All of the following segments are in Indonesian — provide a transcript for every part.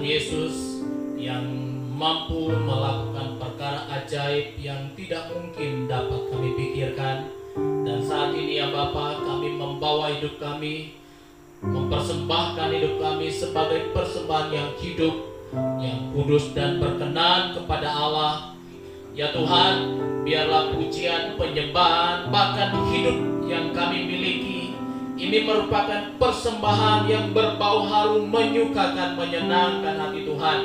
Yesus yang mampu melakukan perkara ajaib yang tidak mungkin dapat kami pikirkan. Dan saat ini ya Bapa, kami membawa hidup kami, mempersembahkan hidup kami sebagai persembahan yang hidup, yang kudus dan berkenan kepada Allah. Ya Tuhan, biarlah pujian, penyembahan, bahkan hidup yang kami miliki ini merupakan persembahan yang berbau harum, menyukakan, menyenangkan hati Tuhan.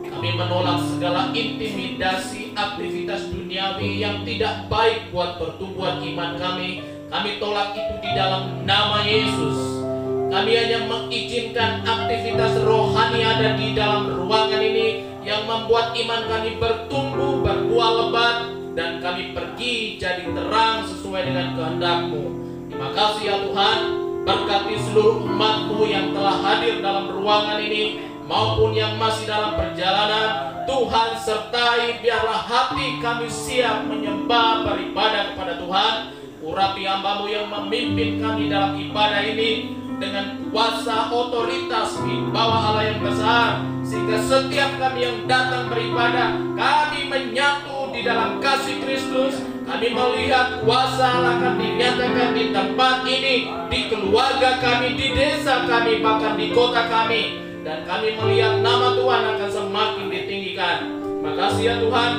Kami menolak segala intimidasi, aktivitas duniawi yang tidak baik buat pertumbuhan iman kami. Kami tolak itu di dalam nama Yesus. Kami hanya mengizinkan aktivitas rohani ada di dalam ruangan ini yang membuat iman kami bertumbuh, berbuah lebat, dan kami pergi jadi terang sesuai dengan kehendak-Mu. Terima kasih ya Tuhan, berkati seluruh umat-Mu yang telah hadir dalam ruangan ini maupun yang masih dalam perjalanan. Tuhan sertai, biarlah hati kami siap menyembah, beribadah kepada Tuhan. Urapi hamba-Mu yang memimpin kami dalam ibadah ini dengan kuasa otoritas di bawah Allah yang besar, sehingga setiap kami yang datang beribadah, kami menyatu di dalam kasih Kristus. Kami melihat kuasa Allah akan dinyatakan di tempat ini, di keluarga kami, di desa kami, bahkan di kota kami. Dan kami melihat nama Tuhan akan semakin ditinggikan. Terima kasih ya Tuhan.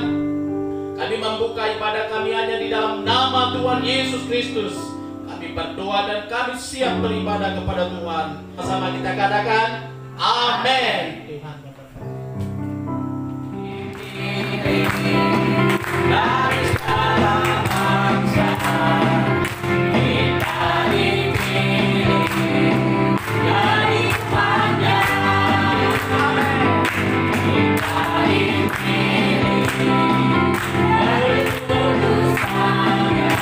Kami membuka ibadah kami hanya di dalam nama Tuhan Yesus Kristus. Kami berdoa dan kami siap beribadah kepada Tuhan. Bersama kita katakan, amin. Tuhan dari segala bangsa kita dipilih dari Tuhannya. Kita dipilih dari kudus-Nya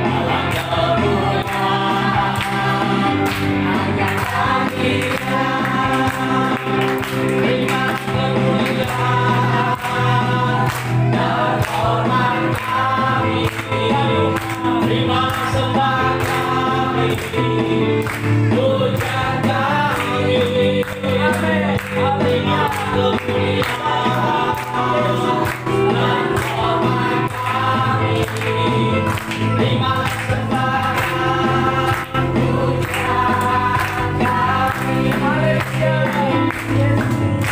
dalam kemuliaan hanya Dia. Terima kemuliaan dan hormat kami, terima sembah kami, pujian kami, terima kemuliaan dan hormat kami, terima sembah pujian kami.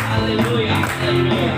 Haleluya, haleluya.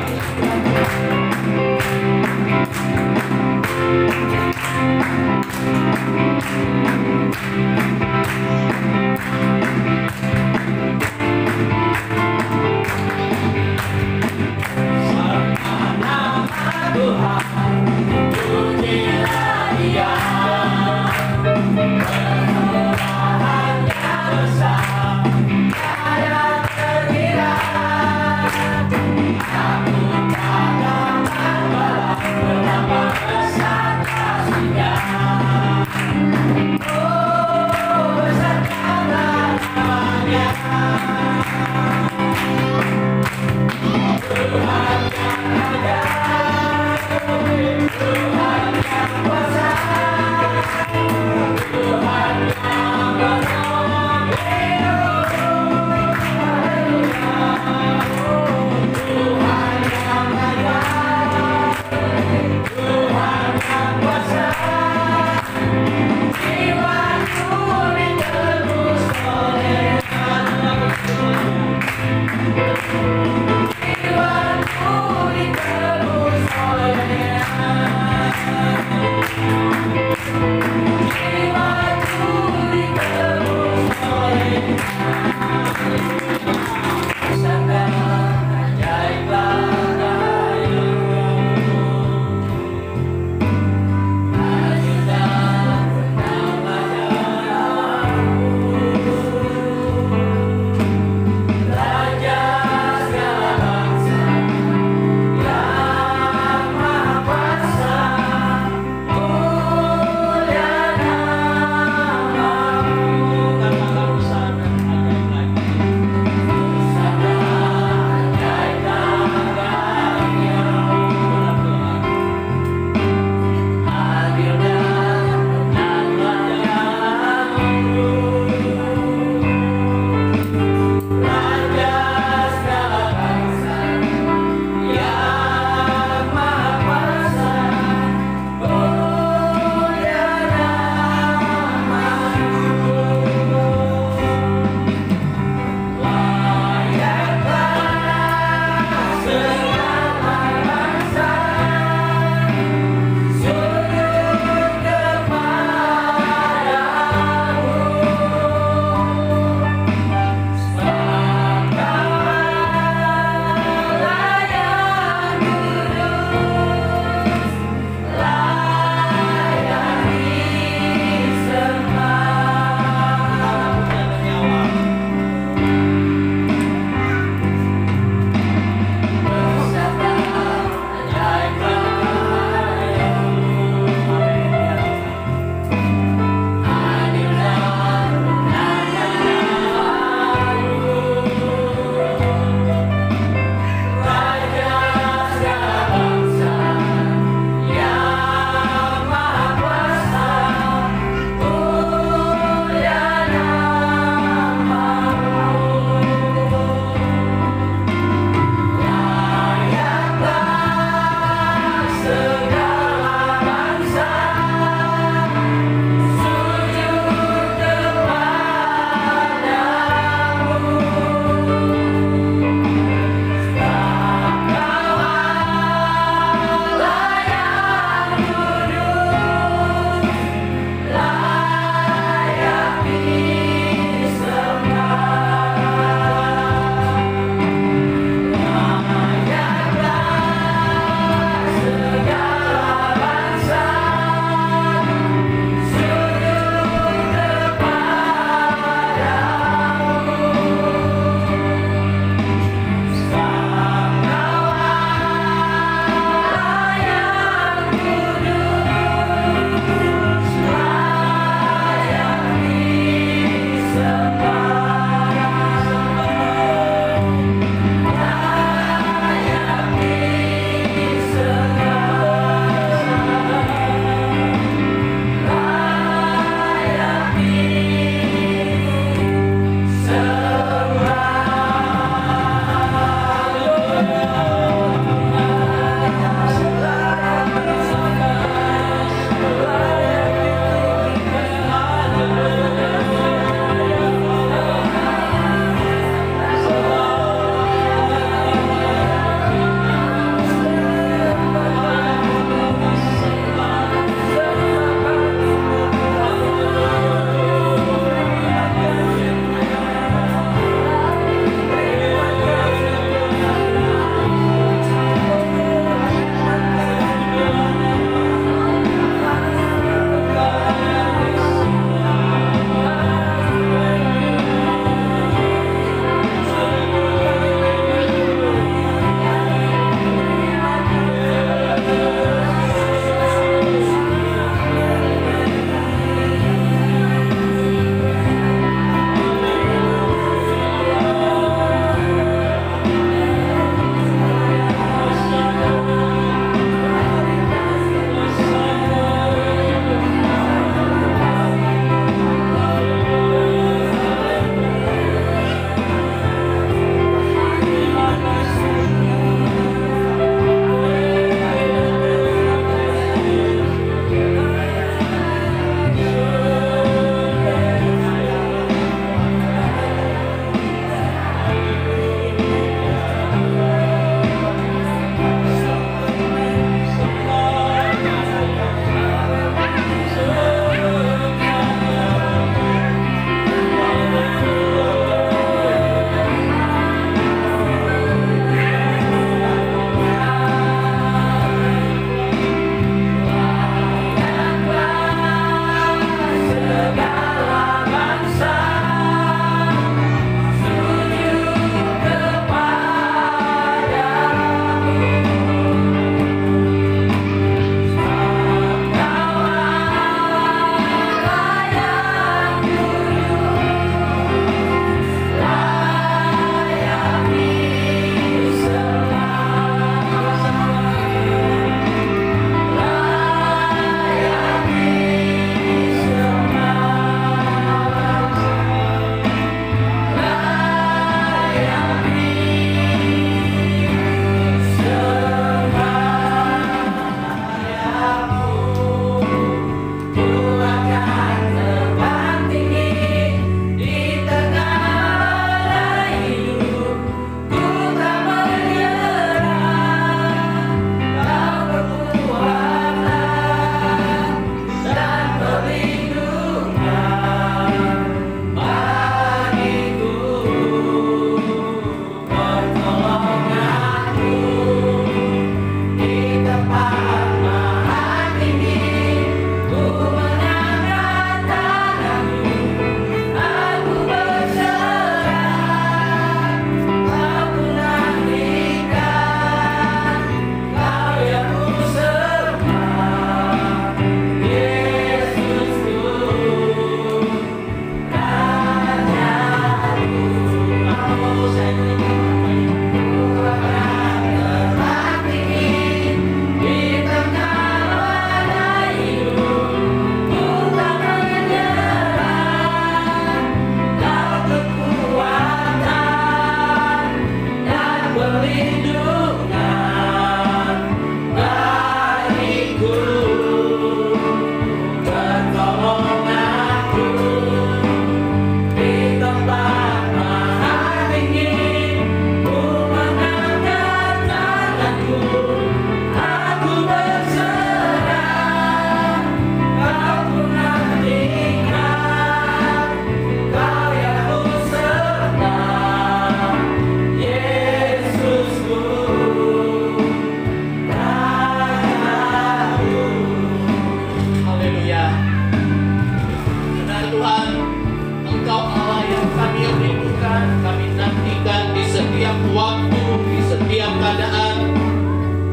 setiap waktu, di setiap keadaan.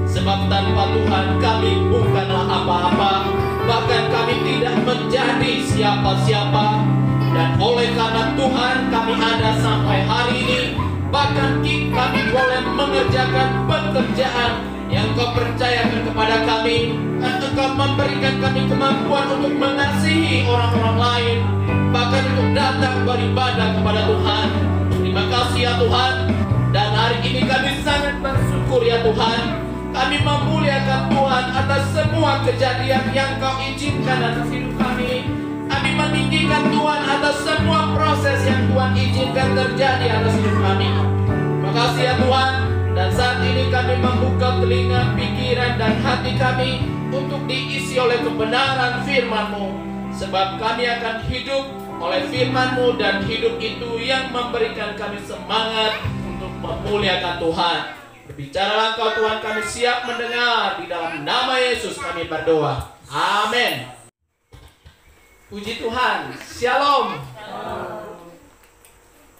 Sebab tanpa Tuhan kami bukanlah apa-apa, bahkan kami tidak menjadi siapa-siapa. Dan oleh karena Tuhan kami ada sampai hari ini, bahkan kami boleh mengerjakan pekerjaan yang Kau percayakan kepada kami, dan Engkau memberikan kami kemampuan untuk mengasihi orang-orang lain, bahkan untuk datang beribadah kepada Tuhan. Terima kasih ya Tuhan. Dan hari ini kami sangat bersyukur ya Tuhan. Kami memuliakan Tuhan atas semua kejadian yang Kau izinkan atas hidup kami. Kami meninggikan Tuhan atas semua proses yang Tuhan izinkan terjadi atas hidup kami. Terima kasih ya Tuhan. Dan saat ini kami membuka telinga, pikiran, dan hati kami untuk diisi oleh kebenaran firman-Mu. Sebab kami akan hidup oleh firman-Mu, dan hidup itu yang memberikan kami semangat untuk memuliakan Tuhan. Berbicaralah Engkau Tuhan, kami siap mendengar. Di dalam nama Yesus kami berdoa. Amin. Puji Tuhan. Shalom.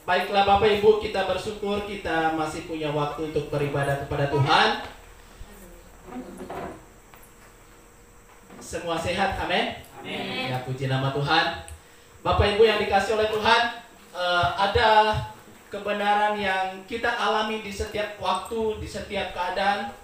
Baiklah Bapak Ibu, kita bersyukur kita masih punya waktu untuk beribadah kepada Tuhan. Semua sehat, amin. Ya, puji nama Tuhan. Bapak Ibu yang dikasih oleh Tuhan, ada kebenaran yang kita alami di setiap waktu, di setiap keadaan,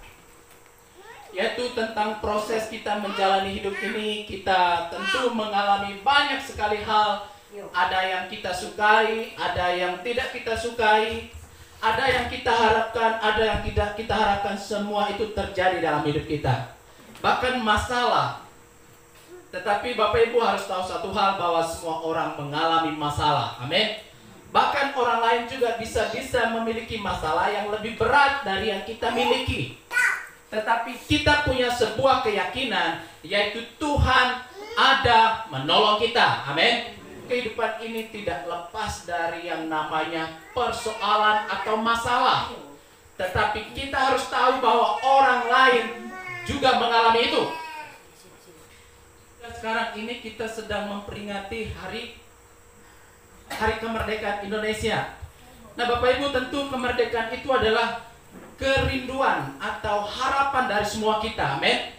yaitu tentang proses kita menjalani hidup ini. Kita tentu mengalami banyak sekali hal. Ada yang kita sukai, ada yang tidak kita sukai, ada yang kita harapkan, ada yang tidak kita harapkan. Semua itu terjadi dalam hidup kita, bahkan masalah. Tetapi Bapak Ibu harus tahu satu hal, bahwa semua orang mengalami masalah, amin. Bahkan orang lain juga bisa memiliki masalah yang lebih berat dari yang kita miliki. Tetapi kita punya sebuah keyakinan, yaitu Tuhan ada menolong kita, amin. Kehidupan ini tidak lepas dari yang namanya persoalan atau masalah. Tetapi kita harus tahu bahwa orang lain juga mengalami itu. Sekarang ini kita sedang memperingati hari kemerdekaan Indonesia. Nah Bapak Ibu, tentu kemerdekaan itu adalah kerinduan atau harapan dari semua kita, amin.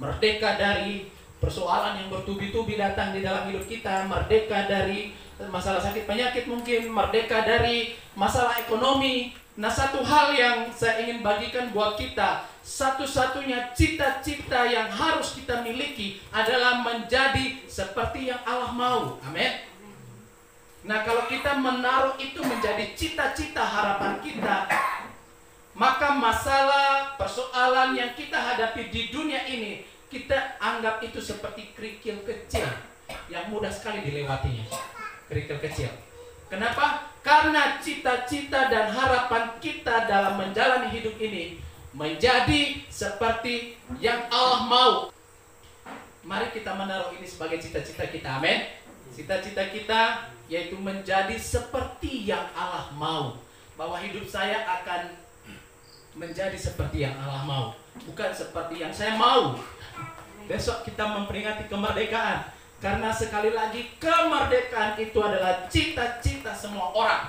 Merdeka dari persoalan yang bertubi-tubi datang di dalam hidup kita, merdeka dari masalah sakit penyakit mungkin, merdeka dari masalah ekonomi. Nah satu hal yang saya ingin bagikan buat kita, satu-satunya cita-cita yang harus kita miliki adalah menjadi seperti yang Allah mau, amin. Nah kalau kita menaruh itu menjadi cita-cita harapan kita, maka masalah, persoalan yang kita hadapi di dunia ini, kita anggap itu seperti kerikil kecil yang mudah sekali dilewatinya. Kerikil kecil. Kenapa? Karena cita-cita dan harapan kita dalam menjalani hidup ini menjadi seperti yang Allah mau. Mari kita menaruh ini sebagai cita-cita kita, amin. Cita-cita kita yaitu menjadi seperti yang Allah mau. Bahwa hidup saya akan menjadi seperti yang Allah mau, bukan seperti yang saya mau. Besok kita memperingati kemerdekaan, karena sekali lagi kemerdekaan itu adalah cita-cita semua orang.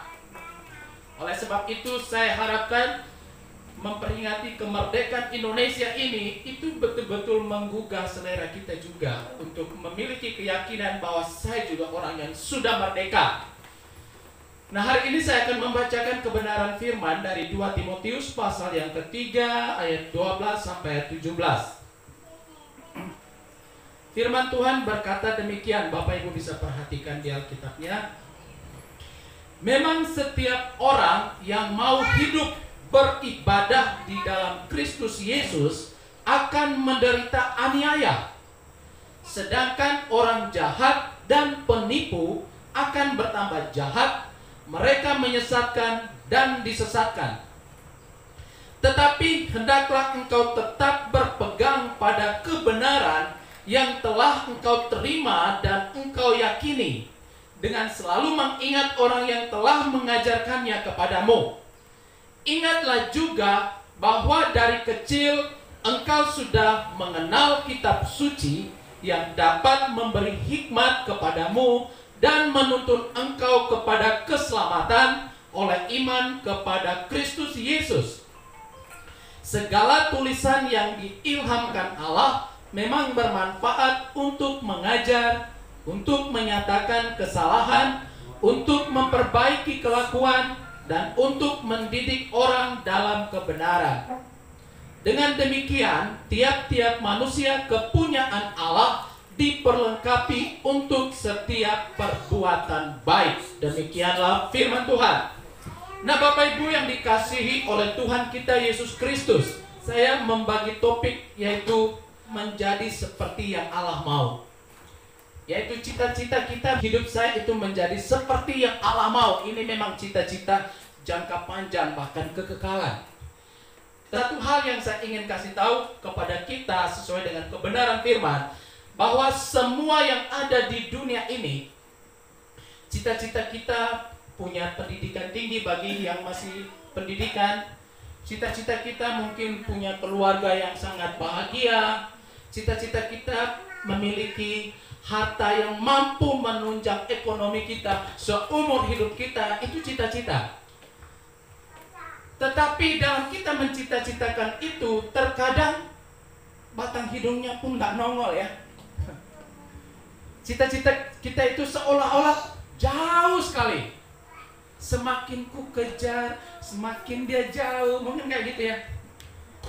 Oleh sebab itu saya harapkan memperingati kemerdekaan Indonesia ini itu betul-betul menggugah selera kita juga untuk memiliki keyakinan bahwa saya juga orang yang sudah merdeka. Nah hari ini saya akan membacakan kebenaran firman dari 2 Timotius pasal yang ketiga ayat 12 sampai 17. Firman Tuhan berkata demikian, Bapak Ibu bisa perhatikan di Alkitabnya. Memang setiap orang yang mau hidup beribadah di dalam Kristus Yesus akan menderita aniaya. Sedangkan orang jahat dan penipu akan bertambah jahat, mereka menyesatkan dan disesatkan. Tetapi hendaklah engkau tetap berpegang pada kebenaran yang telah engkau terima dan engkau yakini, dengan selalu mengingat orang yang telah mengajarkannya kepadamu. Ingatlah juga bahwa dari kecil engkau sudah mengenal kitab suci yang dapat memberi hikmat kepadamu dan menuntun engkau kepada keselamatan oleh iman kepada Kristus Yesus. Segala tulisan yang diilhamkan Allah memang bermanfaat untuk mengajar, untuk menyatakan kesalahan, untuk memperbaiki kelakuan, dan untuk mendidik orang dalam kebenaran. Dengan demikian, tiap-tiap manusia kepunyaan Allah diperlengkapi untuk setiap perbuatan baik. Demikianlah firman Tuhan. Nah, Bapak Ibu yang dikasihi oleh Tuhan kita Yesus Kristus, saya membagi topik yaitu menjadi seperti yang Allah mau. Yaitu cita-cita kita, hidup saya itu menjadi seperti yang Allah mau. Ini memang cita-cita jangka panjang, bahkan kekekalan. Satu hal yang saya ingin kasih tahu kepada kita sesuai dengan kebenaran firman, bahwa semua yang ada di dunia ini, cita-cita kita punya pendidikan tinggi bagi yang masih pendidikan. Cita-cita kita mungkin punya keluarga yang sangat bahagia. Cita-cita kita memiliki harta yang mampu menunjang ekonomi kita seumur hidup kita. Itu cita-cita. Tetapi dalam kita mencita-citakan itu, terkadang batang hidungnya pun nggak nongol ya. Cita-cita kita itu seolah-olah jauh sekali. Semakin ku kejar, semakin dia jauh. Mungkin kayak gitu ya.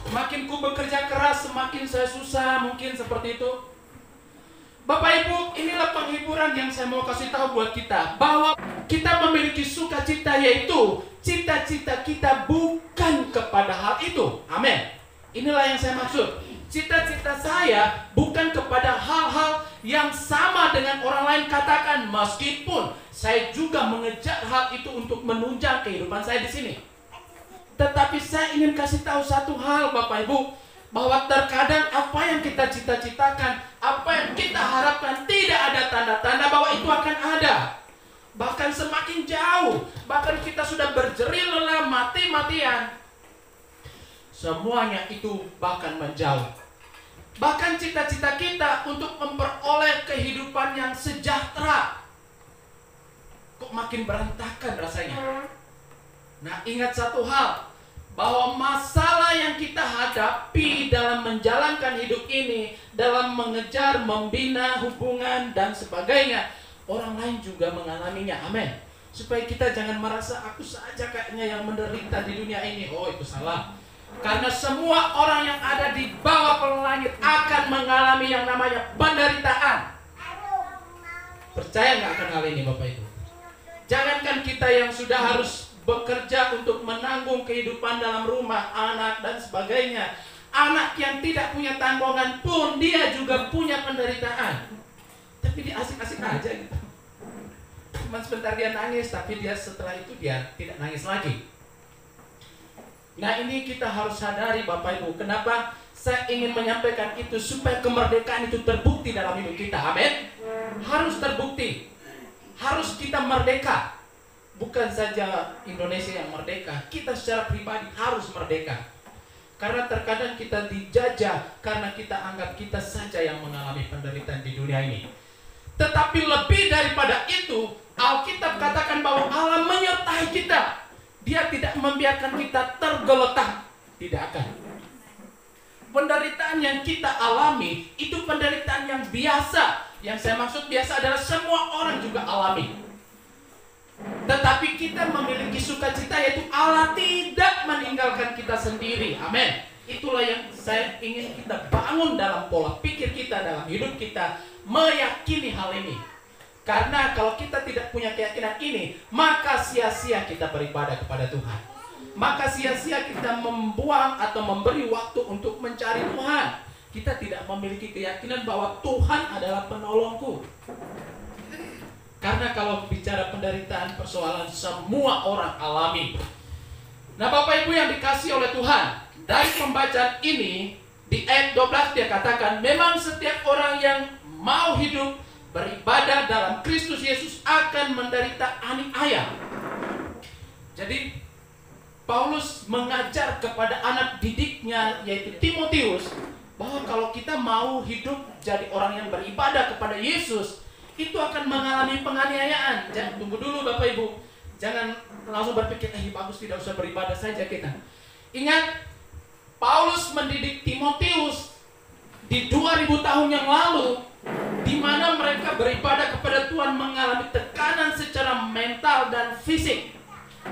Semakin ku bekerja keras, semakin saya susah. Mungkin seperti itu. Bapak Ibu, inilah penghiburan yang saya mau kasih tahu buat kita, bahwa kita memiliki sukacita, yaitu cita-cita kita bukan kepada hal itu. Amin. Inilah yang saya maksud. Cita-cita saya bukan kepada hal-hal yang sama dengan orang lain katakan, meskipun saya juga mengejar hal itu untuk menunjang kehidupan saya di sini. Tetapi saya ingin kasih tahu satu hal, Bapak Ibu, bahwa terkadang apa yang kita cita-citakan, apa yang kita harapkan, tidak ada tanda-tanda bahwa itu akan ada. Bahkan semakin jauh, bahkan kita sudah berjerih lelah, mati-matian, semuanya itu bahkan menjauh. Bahkan cita-cita kita untuk memperoleh kehidupan yang sejahtera kok makin berantakan rasanya. Nah, ingat satu hal, bahwa masalah yang kita hadapi dalam menjalankan hidup ini, dalam mengejar, membina hubungan dan sebagainya, orang lain juga mengalaminya. Amin. Supaya kita jangan merasa aku saja kayaknya yang menderita di dunia ini. Oh, itu salah. Karena semua orang yang ada di bawah langit akan mengalami yang namanya penderitaan. Percaya nggak akan hal ini, Bapak Ibu? Jangankan kita yang sudah harus bekerja untuk menanggung kehidupan dalam rumah, anak dan sebagainya. Anak yang tidak punya tanggungan pun dia juga punya penderitaan. Tapi dia asik-asik aja gitu. Cuma sebentar dia nangis, tapi dia setelah itu dia tidak nangis lagi. Nah, ini kita harus sadari, Bapak Ibu. Kenapa saya ingin menyampaikan itu? Supaya kemerdekaan itu terbukti dalam hidup kita. Amin. Harus terbukti. Harus kita merdeka. Bukan saja Indonesia yang merdeka, kita secara pribadi harus merdeka. Karena terkadang kita dijajah karena kita anggap kita saja yang mengalami penderitaan di dunia ini. Tetapi lebih daripada itu, Alkitab katakan bahwa Allah menyertai kita. Dia tidak membiarkan kita tergeletak. Tidak akan. Penderitaan yang kita alami itu penderitaan yang biasa. Yang saya maksud biasa adalah semua orang juga alami. Tetapi kita memiliki sukacita, yaitu Allah tidak meninggalkan kita sendiri. Amin. Itulah yang saya ingin kita bangun dalam pola pikir kita, dalam hidup kita, meyakini hal ini. Karena kalau kita tidak punya keyakinan ini, maka sia-sia kita beribadah kepada Tuhan. Maka sia-sia kita membuang atau memberi waktu untuk mencari Tuhan. Kita tidak memiliki keyakinan bahwa Tuhan adalah penolongku. Karena kalau bicara penderitaan, persoalan semua orang alami. Nah, Bapak Ibu yang dikasihi oleh Tuhan, dari pembacaan ini di ayat 12 dia katakan, memang setiap orang yang mau hidup beribadah dalam Kristus Yesus akan menderita aniaya. Jadi Paulus mengajar kepada anak didiknya, yaitu Timotius, bahwa kalau kita mau hidup jadi orang yang beribadah kepada Yesus, itu akan mengalami penganiayaan. Jangan tunggu dulu, Bapak Ibu. Jangan langsung berpikir, bagus, tidak usah beribadah saja kita. Ingat, Paulus mendidik Timotius di 2000 tahun yang lalu, di mana mereka beribadah kepada Tuhan mengalami tekanan secara mental dan fisik.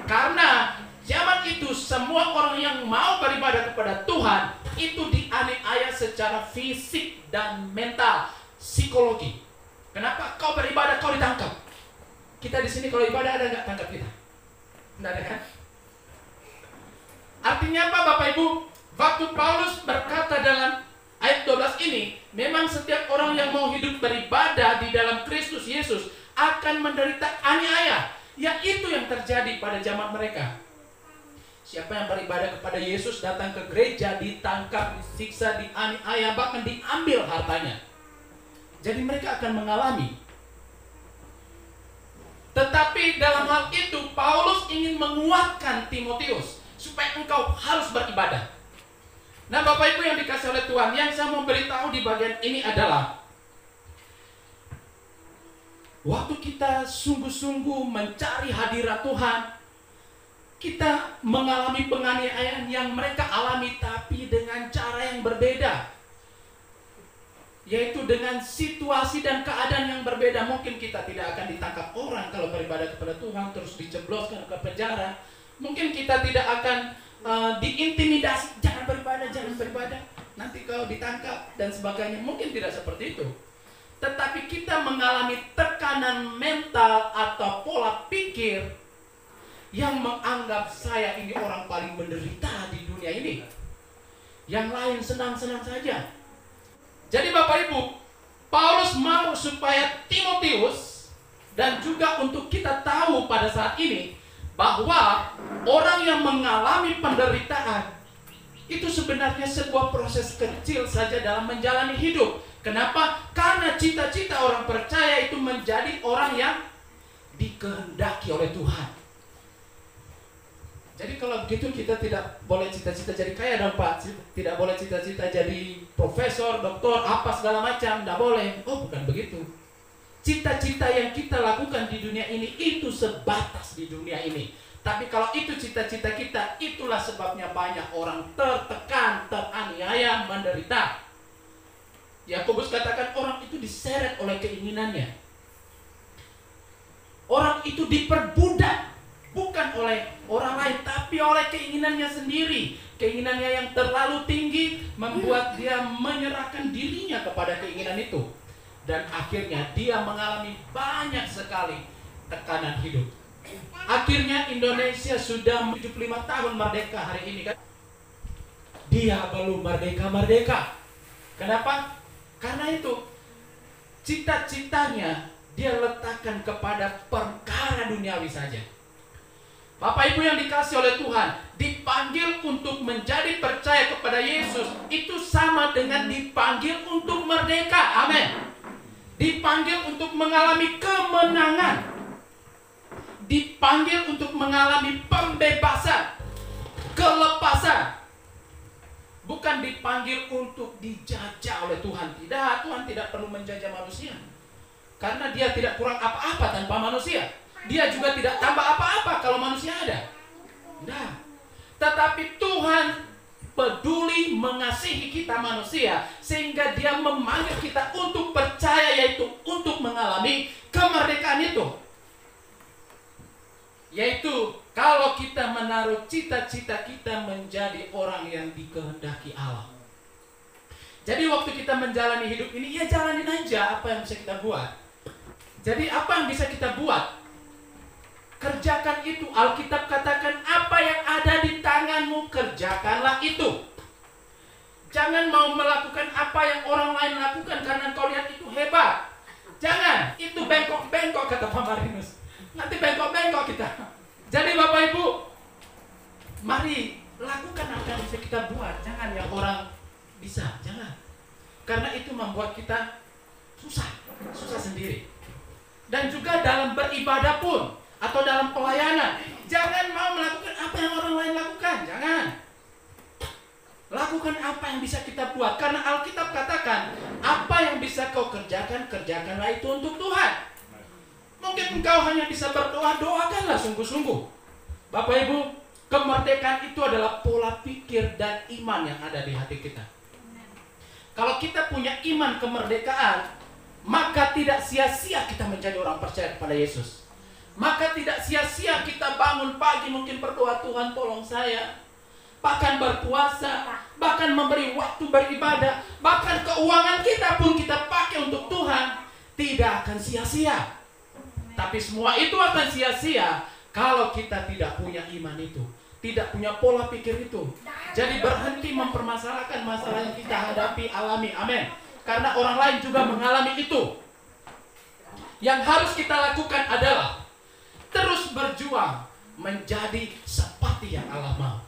Karena zaman itu semua orang yang mau beribadah kepada Tuhan itu dianiaya secara fisik dan mental, psikologi. Kenapa? Kau beribadah, kau ditangkap. Kita di sini kalau ibadah ada nggak tangkap kita? Nggak ada kan? Artinya apa Bapak Ibu? Waktu Paulus berkata dalam ayat 12 ini, memang setiap orang yang mau hidup beribadah di dalam Kristus Yesus akan menderita aniaya. Ya, itu yang terjadi pada zaman mereka. Siapa yang beribadah kepada Yesus datang ke gereja, ditangkap, disiksa, dianiaya, bahkan diambil hartanya. Jadi mereka akan mengalami. Tetapi dalam hal itu Paulus ingin menguatkan Timotius supaya engkau harus beribadah. Nah Bapak Ibu yang dikasih oleh Tuhan, yang saya mau beritahu di bagian ini adalah waktu kita sungguh-sungguh mencari hadirat Tuhan, kita mengalami penganiayaan yang mereka alami, tapi dengan cara yang berbeda, yaitu dengan situasi dan keadaan yang berbeda. Mungkin kita tidak akan ditangkap orang kalau beribadah kepada Tuhan terus dicebloskan ke penjara. Mungkin kita tidak akan diintimidasi, jangan beribadah, nanti kau ditangkap dan sebagainya. Mungkin tidak seperti itu. Tetapi kita mengalami tekanan mental atau pola pikir yang menganggap saya ini orang paling menderita di dunia ini. Yang lain senang-senang saja. Jadi Bapak Ibu, Paulus mau supaya Timotius dan juga untuk kita tahu pada saat ini bahwa orang yang mengalami penderitaan itu sebenarnya sebuah proses kecil saja dalam menjalani hidup. Kenapa? Karena cita-cita orang percaya itu menjadi orang yang dikehendaki oleh Tuhan. Jadi kalau begitu kita tidak boleh cita-cita jadi kaya dong Pak. Tidak boleh cita-cita jadi profesor, doktor, apa segala macam. Tidak boleh. Oh bukan begitu. Cita-cita yang kita lakukan di dunia ini itu sebatas di dunia ini. Tapi kalau itu cita-cita kita, itulah sebabnya banyak orang tertekan, teraniaya, menderita. Yakobus katakan orang itu diseret oleh keinginannya. Orang itu diperbudak. Bukan oleh orang lain, tapi oleh keinginannya sendiri. Keinginannya yang terlalu tinggi membuat dia menyerahkan dirinya kepada keinginan itu. Dan akhirnya dia mengalami banyak sekali tekanan hidup. Akhirnya Indonesia sudah 75 tahun merdeka hari ini kan. Dia belum merdeka-merdeka. Kenapa? Karena itu cita-citanya dia letakkan kepada perkara duniawi saja. Bapak Ibu yang dikasih oleh Tuhan, dipanggil untuk menjadi percaya kepada Yesus itu sama dengan dipanggil untuk merdeka. Amin. Dipanggil untuk mengalami kemenangan. Dipanggil untuk mengalami pembebasan, kelepasan. Bukan dipanggil untuk dijajah oleh Tuhan. Tidak, Tuhan tidak perlu menjajah manusia. Karena dia tidak kurang apa-apa tanpa manusia. Dia juga tidak tambah apa-apa kalau manusia ada. Nah, tetapi Tuhan peduli mengasihi kita manusia sehingga dia memanggil kita untuk percaya, yaitu untuk mengalami kemerdekaan itu. Yaitu kalau kita menaruh cita-cita kita menjadi orang yang dikehendaki Allah. Jadi waktu kita menjalani hidup ini, ya jalanin aja apa yang bisa kita buat. Jadi apa yang bisa kita buat? Kerjakan itu. Alkitab katakan apa yang ada di tanganmu, kerjakanlah itu. Jangan mau melakukan apa yang orang lain lakukan karena kau lihat itu hebat. Jangan, itu bengkok-bengkok kata Pak Marinus. Nanti bengkok-bengkok kita. Jadi Bapak Ibu, mari lakukan apa yang bisa kita buat. Jangan yang orang bisa, jangan. Karena itu membuat kita susah sendiri. Dan juga dalam beribadah pun, atau dalam pelayanan, jangan mau melakukan apa yang orang lain lakukan. Jangan. Lakukan apa yang bisa kita buat. Karena Alkitab katakan, apa yang bisa kau kerjakan, kerjakanlah itu untuk Tuhan. Mungkin mungkin engkau hanya bisa berdoa, doakanlah sungguh-sungguh. Bapak Ibu, kemerdekaan itu adalah pola pikir dan iman yang ada di hati kita. Kalau kita punya iman kemerdekaan, maka tidak sia-sia kita menjadi orang percaya kepada Yesus. Maka tidak sia-sia kita bangun pagi mungkin berdoa, Tuhan tolong saya. Bahkan berpuasa, bahkan memberi waktu beribadah, bahkan keuangan kita pun kita pakai untuk Tuhan. Tidak akan sia-sia. Tapi semua itu akan sia-sia kalau kita tidak punya iman itu, tidak punya pola pikir itu. Jadi berhenti mempermasalahkan masalah yang kita hadapi, alami. Amin. Karena orang lain juga mengalami itu. Yang harus kita lakukan adalah terus berjuang menjadi seperti yang Allah mau.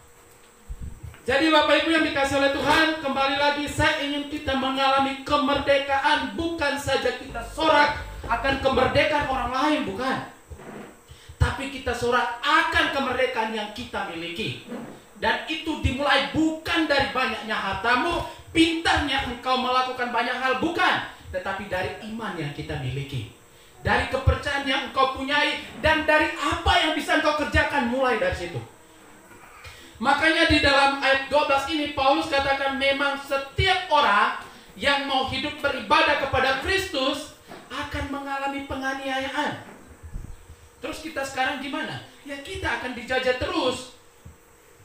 Jadi Bapak Ibu yang dikasihi oleh Tuhan, kembali lagi saya ingin kita mengalami kemerdekaan, bukan saja kita sorak akan kemerdekaan orang lain, bukan. Tapi kita sorak akan kemerdekaan yang kita miliki. Dan itu dimulai bukan dari banyaknya hartamu, pintarnya engkau melakukan banyak hal, bukan. Tetapi dari iman yang kita miliki, dari kepercayaan yang engkau punyai, dan dari apa yang bisa engkau kerjakan, mulai dari situ. Makanya di dalam ayat 12 ini Paulus katakan memang setiap orang yang mau hidup beribadah kepada Kristus akan mengalami penganiayaan. Terus kita sekarang gimana? Ya kita akan dijajah terus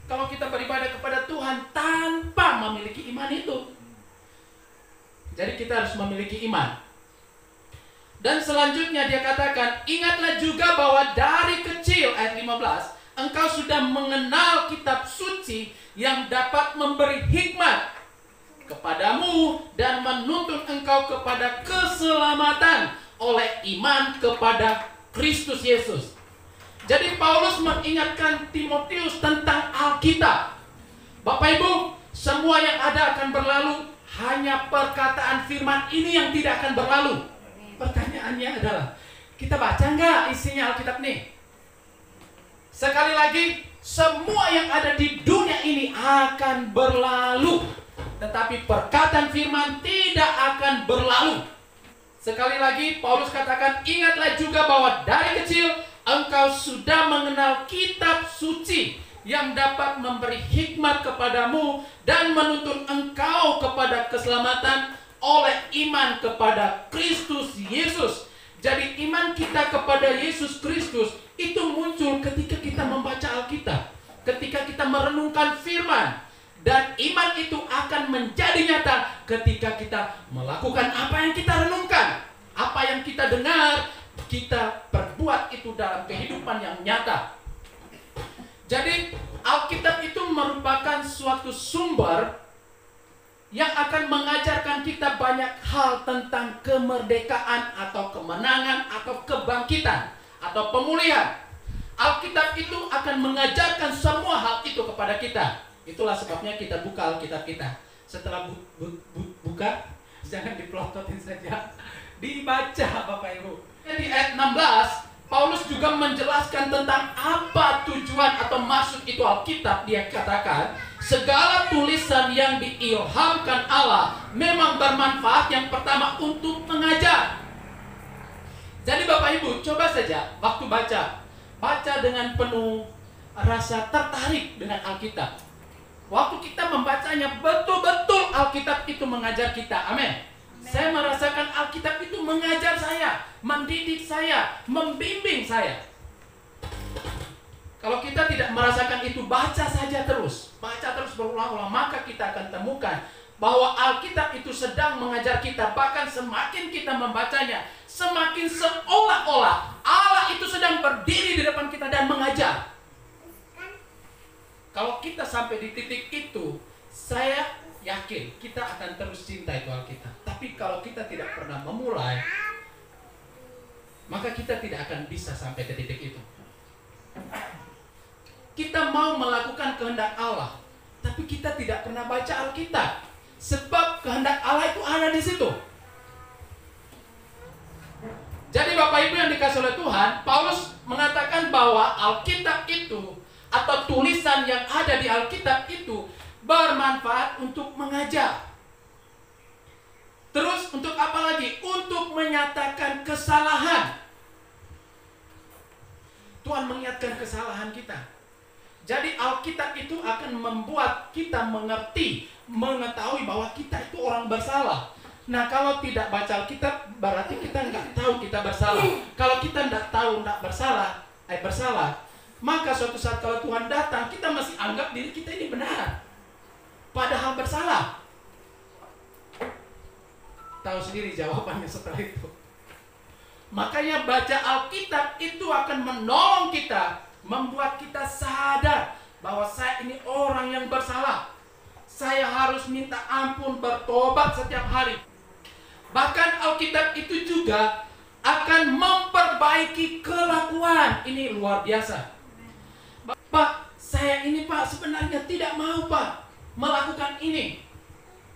kalau kita beribadah kepada Tuhan tanpa memiliki iman itu. Jadi kita harus memiliki iman. Dan selanjutnya dia katakan, ingatlah juga bahwa dari kecil, ayat 15, engkau sudah mengenal kitab suci yang dapat memberi hikmat kepadamu dan menuntun engkau kepada keselamatan oleh iman kepada Kristus Yesus. Jadi Paulus mengingatkan Timotius tentang Alkitab. Bapak Ibu, semua yang ada akan berlalu, hanya perkataan firman ini yang tidak akan berlalu. Pertanyaannya adalah, kita baca nggak isinya Alkitab nih? Sekali lagi, semua yang ada di dunia ini akan berlalu, tetapi perkataan firman tidak akan berlalu. Sekali lagi, Paulus katakan, ingatlah juga bahwa dari kecil engkau sudah mengenal kitab suci yang dapat memberi hikmat kepadamu dan menuntun engkau kepada keselamatan oleh iman kepada Kristus Yesus. Jadi iman kita kepada Yesus Kristus itu muncul ketika kita membaca Alkitab, ketika kita merenungkan firman. Dan iman itu akan menjadi nyata ketika kita melakukan apa yang kita renungkan, apa yang kita dengar, kita perbuat itu dalam kehidupan yang nyata. Jadi Alkitab itu merupakan suatu sumber yang akan mengajarkan kita banyak hal tentang kemerdekaan atau kemenangan atau kebangkitan atau pemulihan. Alkitab itu akan mengajarkan semua hal itu kepada kita. Itulah sebabnya kita buka Alkitab kita. Setelah buka, jangan dipelototin saja, dibaca Bapak Ibu. Di ayat 16, Paulus juga menjelaskan tentang apa tujuan atau maksud itu Alkitab. Dia katakan, segala tulisan yang diilhamkan Allah memang bermanfaat, yang pertama untuk mengajar. Jadi Bapak Ibu, coba saja waktu baca dengan penuh rasa tertarik dengan Alkitab. Waktu kita membacanya, betul-betul Alkitab itu mengajar kita. Amin. Saya merasakan Alkitab itu mengajar saya, mendidik saya, membimbing saya. Kalau kita tidak merasakan itu, baca saja terus, berulang-ulang, maka kita akan temukan bahwa Alkitab itu sedang mengajar kita. Bahkan semakin kita membacanya, semakin seolah-olah Allah itu sedang berdiri di depan kita dan mengajar. Kalau kita sampai di titik itu, saya yakin kita akan terus cinta itu Alkitab. Tapi kalau kita tidak pernah memulai, maka kita tidak akan bisa sampai ke titik itu. Kita mau melakukan kehendak Allah, tapi kita tidak pernah baca Alkitab. Sebab kehendak Allah itu ada di situ. Jadi Bapak Ibu yang dikasihi oleh Tuhan, Paulus mengatakan bahwa Alkitab itu atau tulisan yang ada di Alkitab itu bermanfaat untuk mengajar. Terus untuk apa lagi? Untuk menyatakan kesalahan. Tuhan mengingatkan kesalahan kita. Jadi Alkitab itu akan membuat kita mengerti, mengetahui bahwa kita itu orang bersalah. Nah, kalau tidak baca Alkitab, berarti kita nggak tahu kita bersalah. Kalau kita nggak tahu nggak bersalah, maka suatu saat kalau Tuhan datang, kita masih anggap diri kita ini benar, padahal bersalah. Tahu sendiri jawabannya setelah itu. Makanya baca Alkitab itu akan menolong kita, membuat kita sadar bahwa saya ini orang yang bersalah. Saya harus minta ampun, bertobat setiap hari. Bahkan Alkitab itu juga akan memperbaiki kelakuan. Ini luar biasa. Pak, saya ini Pak sebenarnya tidak mau Pak melakukan ini.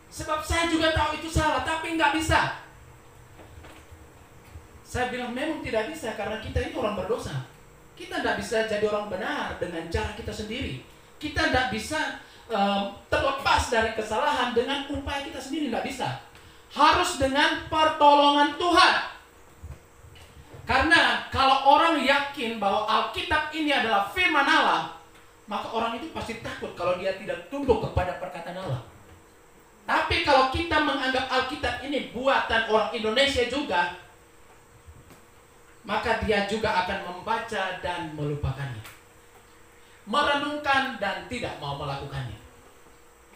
Sebab saya juga tahu itu salah, tapi nggak bisa. Saya bilang memang tidak bisa karena kita ini orang berdosa. Kita tidak bisa jadi orang benar dengan cara kita sendiri. Kita tidak bisa terlepas dari kesalahan dengan upaya kita sendiri, tidak bisa. Harus dengan pertolongan Tuhan. Karena kalau orang yakin bahwa Alkitab ini adalah firman Allah, maka orang itu pasti takut kalau dia tidak tunduk kepada perkataan Allah. Tapi kalau kita menganggap Alkitab ini buatan orang Indonesia juga, maka dia juga akan membaca dan melupakannya, merenungkan dan tidak mau melakukannya.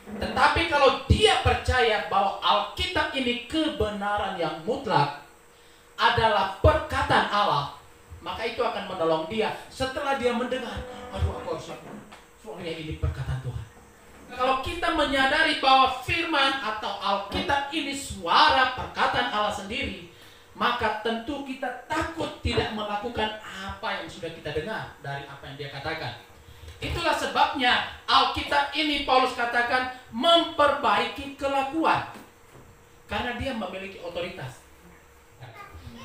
Tetapi kalau dia percaya bahwa Alkitab ini kebenaran yang mutlak, adalah perkataan Allah, maka itu akan menolong dia setelah dia mendengar, aduh aku harus soalnya ini perkataan Tuhan. Kalau kita menyadari bahwa firman atau Alkitab ini suara perkataan Allah sendiri, maka tentu kita takut tidak melakukan apa yang sudah kita dengar dari apa yang dia katakan. Itulah sebabnya Alkitab ini Paulus katakan memperbaiki kelakuan, karena dia memiliki otoritas.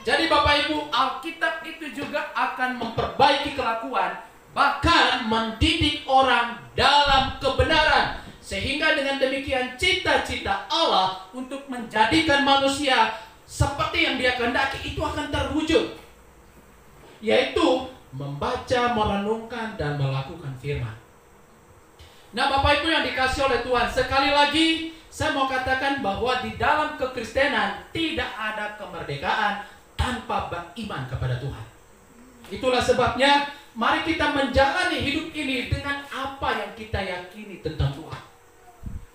Jadi Bapak Ibu, Alkitab itu juga akan memperbaiki kelakuan, bahkan mendidik orang dalam kebenaran, sehingga dengan demikian cita-cita Allah untuk menjadikan manusia seperti yang dia kehendaki itu akan terwujud, yaitu membaca, merenungkan, dan melakukan firman. Nah Bapak Ibu yang dikasih oleh Tuhan, sekali lagi saya mau katakan bahwa di dalam kekristenan tidak ada kemerdekaan tanpa beriman kepada Tuhan. Itulah sebabnya mari kita menjalani hidup ini dengan apa yang kita yakini tentang Tuhan.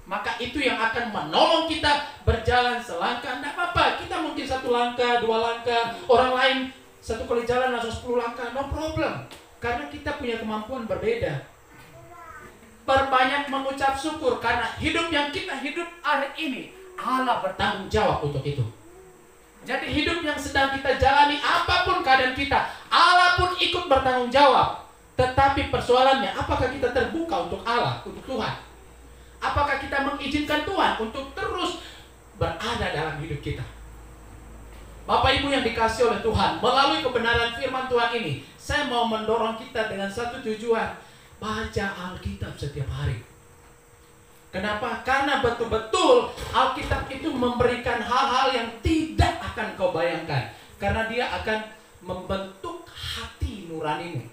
Maka itu yang akan menolong kita berjalan selangkah. Tidak apa-apa, kita mungkin 1 langkah, 2 langkah, orang lain 1 kali jalan langsung 10 langkah, no problem. Karena kita punya kemampuan berbeda. Perbanyak mengucap syukur karena hidup yang kita hidup hari ini, Allah bertanggung jawab untuk itu. Jadi hidup yang sedang kita jalani, apapun keadaan kita, Allah pun ikut bertanggung jawab. Tetapi persoalannya, apakah kita terbuka untuk Allah, untuk Tuhan? Apakah kita mengizinkan Tuhan untuk terus berada dalam hidup kita? Bapak Ibu yang dikasih oleh Tuhan, melalui kebenaran firman Tuhan ini, saya mau mendorong kita dengan satu tujuan, baca Alkitab setiap hari. Kenapa? Karena betul-betul Alkitab itu memberikan hal-hal yang tidak akan kau bayangkan. Karena dia akan membentuk hati nuranimu.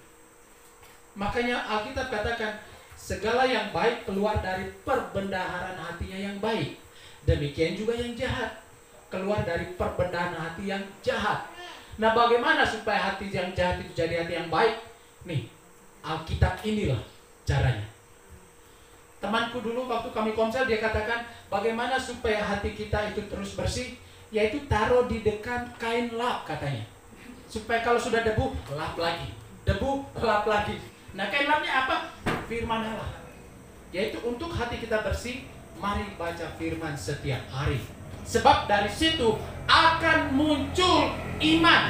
Makanya Alkitab katakan, segala yang baik keluar dari perbendaharaan hatinya yang baik. Demikian juga yang jahat keluar dari perbendaharaan hati yang jahat. Nah bagaimana supaya hati yang jahat itu jadi hati yang baik? Nih, Alkitab inilah caranya. Temanku dulu waktu kami konsel, dia katakan bagaimana supaya hati kita itu terus bersih, yaitu taruh di dekat kain lap katanya, supaya kalau sudah debu lap lagi, debu lap lagi. Nah kain lapnya apa? Firman Allah. Yaitu untuk hati kita bersih, mari baca firman setiap hari, sebab dari situ akan muncul iman.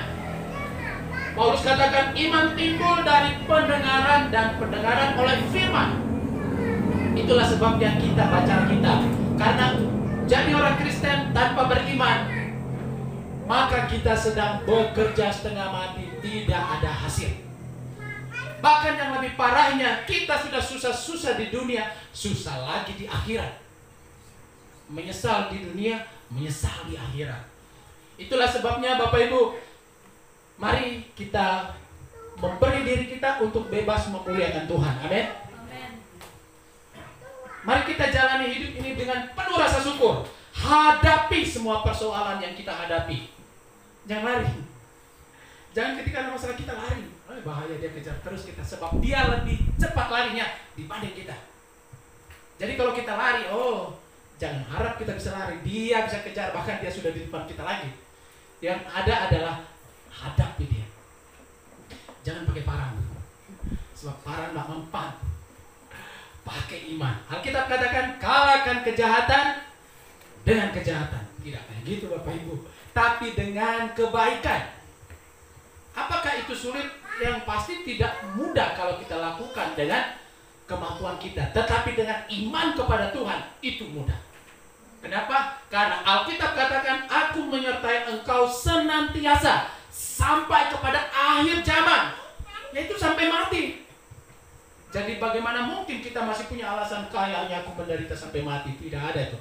Paulus katakan iman timbul dari pendengaran, dan pendengaran oleh firman. Itulah sebabnya kita baca Alkitab. Karena jadi orang Kristen tanpa beriman, maka kita sedang bekerja setengah mati, tidak ada hasil. Bahkan yang lebih parahnya, kita sudah susah-susah di dunia, susah lagi di akhirat. Menyesal di dunia, menyesal di akhirat. Itulah sebabnya Bapak Ibu, mari kita memberi diri kita untuk bebas memuliakan Tuhan. Amin. Mari kita jalani hidup ini dengan penuh rasa syukur. Hadapi semua persoalan yang kita hadapi. Jangan lari. Jangan ketika ada masalah kita lari. Bahaya, dia kejar terus kita, sebab dia lebih cepat larinya dibanding kita. Jadi kalau kita lari, jangan harap kita bisa lari. Dia bisa kejar, bahkan dia sudah di depan kita lagi. Yang ada adalah hadapi dia. Jangan pakai parang, sebab parang tidak mempan. Pakai iman. Alkitab katakan, kalahkan kejahatan dengan kejahatan. Tidak kayak gitu Bapak Ibu, tapi dengan kebaikan. Apakah itu sulit? Yang pasti tidak mudah kalau kita lakukan dengan kemampuan kita. Tetapi dengan iman kepada Tuhan, itu mudah. Kenapa? Karena Alkitab katakan, aku menyertai engkau senantiasa sampai kepada akhir zaman, yaitu sampai mati. Jadi bagaimana mungkin kita masih punya alasan, kayaknya aku menderita sampai mati? Tidak ada itu.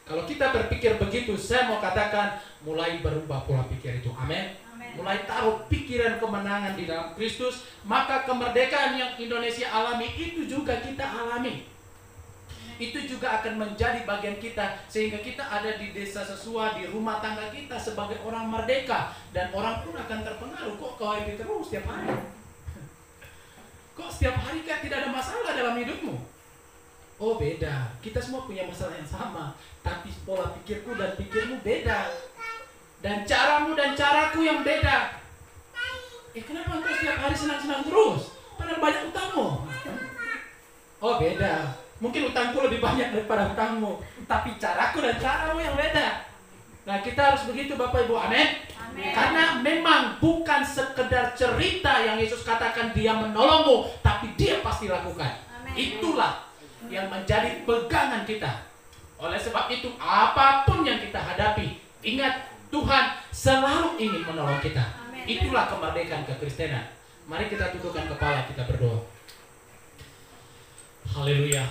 Kalau kita berpikir begitu, saya mau katakan, mulai berubah pola pikir itu. Amin. Mulai taruh pikiran kemenangan di dalam Kristus, maka kemerdekaan yang Indonesia alami itu juga kita alami. Itu juga akan menjadi bagian kita, sehingga kita ada di desa Sesua, di rumah tangga kita sebagai orang merdeka, dan orang pun akan terpengaruh. Kok kau ini terus setiap hari? Kok setiap hari kan tidak ada masalah dalam hidupmu? Oh beda, kita semua punya masalah yang sama, tapi pola pikirku dan pikirmu beda, dan caramu dan caraku yang beda. Kenapa engkau setiap hari senang-senang terus? Padahal banyak utangmu. Oh beda, mungkin utangku lebih banyak daripada utangmu, tapi caraku dan caramu yang beda. Nah kita harus begitu Bapak Ibu. Amin. Karena memang bukan sekedar cerita yang Yesus katakan dia menolongmu, tapi dia pasti lakukan. Amen. Itulah yang menjadi pegangan kita. Oleh sebab itu apapun yang kita hadapi, ingat Tuhan selalu ingin menolong kita. Amen. Itulah kemerdekaan kekristenan. Mari kita tundukkan kepala, kita berdoa. Haleluya.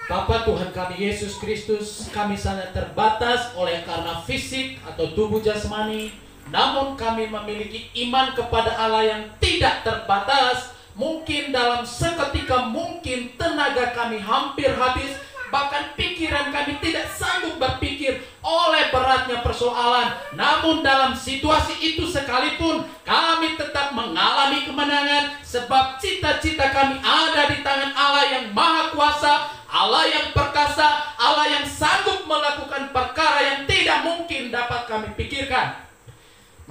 Bapa Tuhan kami Yesus Kristus, kami sangat terbatas oleh karena fisik atau tubuh jasmani, namun kami memiliki iman kepada Allah yang tidak terbatas. Mungkin dalam seketika, mungkin tenaga kami hampir habis, bahkan pikiran kami tidak sanggup berpikir oleh beratnya persoalan. Namun dalam situasi itu sekalipun kami tetap mengalami kemenangan, sebab cita-cita kami ada di tangan Allah yang Maha Kuasa, Allah yang perkasa, Allah yang sanggup melakukan perkara yang tidak mungkin dapat kami pikirkan.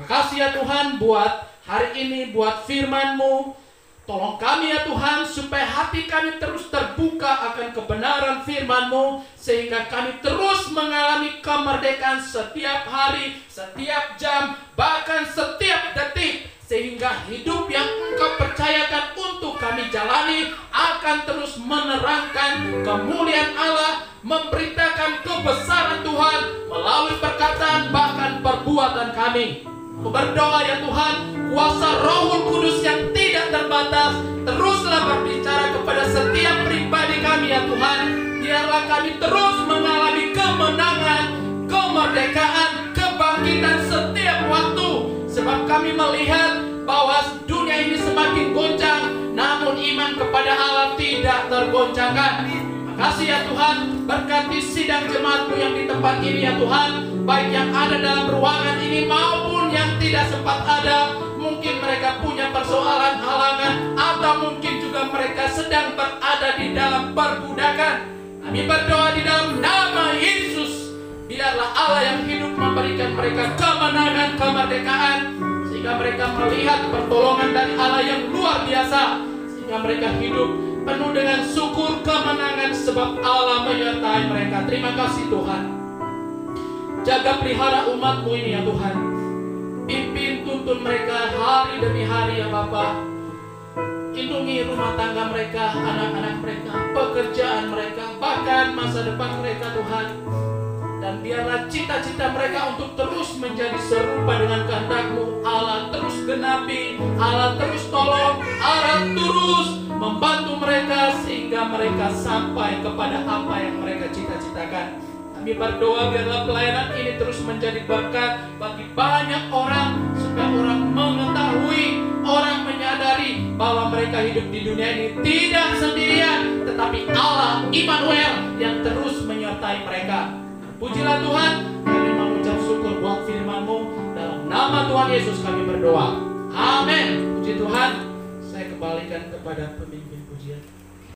Makasih ya Tuhan buat hari ini, buat firman-Mu. Tolong kami ya Tuhan supaya hati kami terus terbuka akan kebenaran firman-Mu, sehingga kami terus mengalami kemerdekaan setiap hari, setiap jam, bahkan setiap detik, sehingga hidup yang Engkau percayakan untuk kami jalani akan terus menerangkan kemuliaan Allah, memberitakan kebesaran Tuhan melalui perkataan bahkan perbuatan kami. Berdoa ya Tuhan, kuasa Roh Kudus yang tidak terbatas teruslah berbicara kepada setiap pribadi kami ya Tuhan. Biarlah kami terus mengalami kemenangan, kemerdekaan, kebangkitan setiap waktu, sebab kami melihat bahwa dunia ini semakin goncang, namun iman kepada Allah tidak tergoncangkan. Makasih ya Tuhan, berkati sidang jemaat-Mu yang di tempat ini ya Tuhan, baik yang ada dalam ruangan ini maupun yang tidak sempat ada. Mungkin mereka punya persoalan halangan, atau mungkin juga mereka sedang berada di dalam perbudakan. Kami berdoa di dalam nama Yesus, biarlah Allah yang hidup memberikan mereka kemenangan, kemerdekaan, sehingga mereka melihat pertolongan dari Allah yang luar biasa, sehingga mereka hidup penuh dengan syukur kemenangan, sebab Allah menyertai mereka. Terima kasih Tuhan. Jaga pelihara umat-Mu ini ya Tuhan. Pimpin tuntun mereka hari demi hari ya Bapa. Lindungi rumah tangga mereka, anak-anak mereka, pekerjaan mereka, bahkan masa depan mereka Tuhan. Dan biarlah cita-cita mereka untuk terus menjadi serupa dengan kehendak-Mu, Allah terus genapi, Allah terus tolong, Allah terus membantu mereka sehingga mereka sampai kepada apa yang mereka cita-citakan. Kami berdoa biarlah pelayanan ini terus menjadi berkat bagi banyak orang, supaya orang mengetahui, orang mereka hidup di dunia ini tidak sendirian, tetapi Allah Immanuel yang terus menyertai mereka. Pujilah Tuhan, kami mengucap syukur buat firman-Mu. Dalam nama Tuhan Yesus kami berdoa. Amin. Puji Tuhan. Saya kembalikan kepada pemimpin pujian.